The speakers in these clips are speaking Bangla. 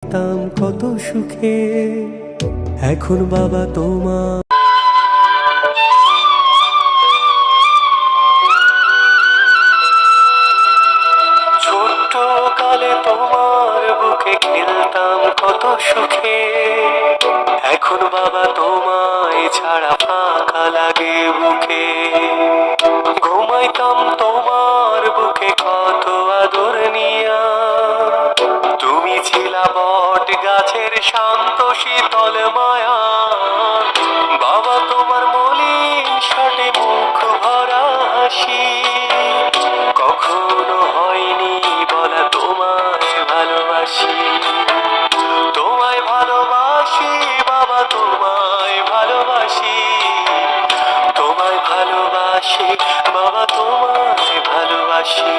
খেলতাম কত সুখে। এখন বাবা তোমার ছোট্ট কালে তোমার বুকে খেলতাম কত সুখে। এখন বাবা তোমায় ছাড়া ফাঁকা লাগে বুকে। ঘুমাইতাম তোমার বুকে কত আদর নিয়া। তুমি ছিলা বট গাছের শান্ত শীতল মায়া। বাবা তোমার মলিন শাটে মুখ ভরা হাসি। কখনো হয়নি বলা তোমায় ভালোবাসি। তোমায় ভালোবাসি বাবা তোমায় ভালোবাসি। তোমায় ভালোবাসি বাবা তোমায় ভালোবাসি।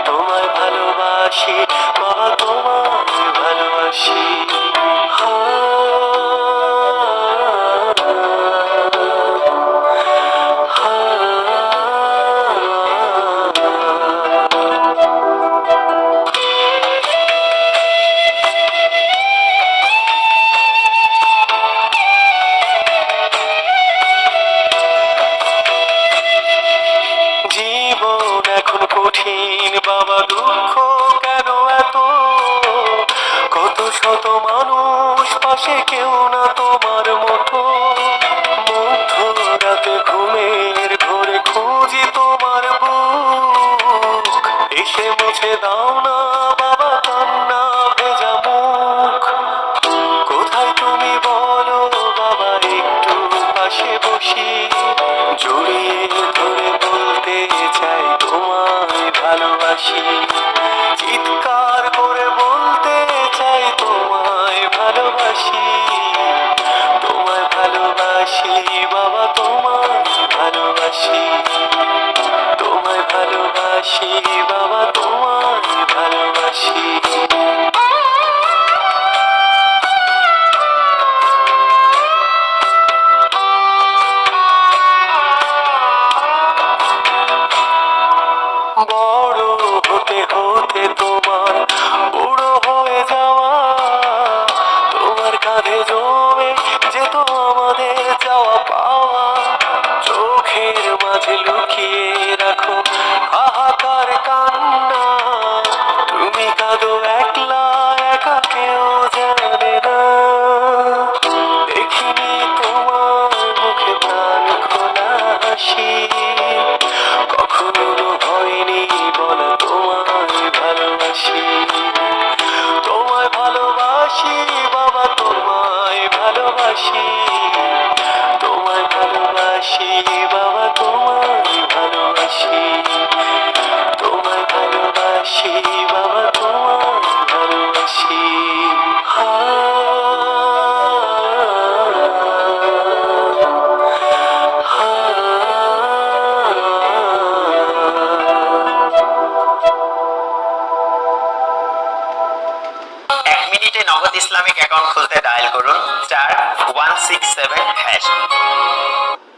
তোমায় ভালোবাসি বাবা তোমায় ভালোবাসি। জীবন এখন কঠিন বাবা, দুঃখ কেন এত? কত শত মানুষ পাশে, কেউ না তোমার মতো। মধ্যরাতে ঘুমের ঘোরে খুঁজি তোমার বুক। এসে মুছে দাও না বাবা কান্না ভেজা মুখ। কোথায় তুমি বলো বাবা, একটু পাশে বসি। জড়িয়ে ধরে বলতে চাই তোমায় ভালোবাসি। চিৎকার করে বলতে চাই তোমায় ভালোবাসি। তোমায় ভালোবাসি বাবা তোমায় ভালোবাসি। তোমায় ভালোবাসি বাবা তোমায় ভালোবাসি। বড় হতে হতে তোমার বুড়ো হয়ে যাওয়া। তোমার কাঁধে জমে যেত আমাদের যাওয়া পাওয়া। চোখের মাঝে লুকিয়ে রাখো হাহাকার কান্না। তুমি কাঁদো একলা একা, কেউ জানে না। দেখিনি তোমার মুখে প্রাণ খোলা হাসি। কখনো হয়নি বলা তোমায় ভালোবাসি। তোমায় ভালোবাসি বাবা তোমায় ভালোবাসি। তোমায় ভালোবাসি বাবা তোমায় ভালোবাসি। তোমায় ভালোবাসি বাবা তোমায় ভালোবাসি। মিনিটে নগদ ইসলামিক অ্যাকাউন্ট খুলতে ডায়াল করুন *167#।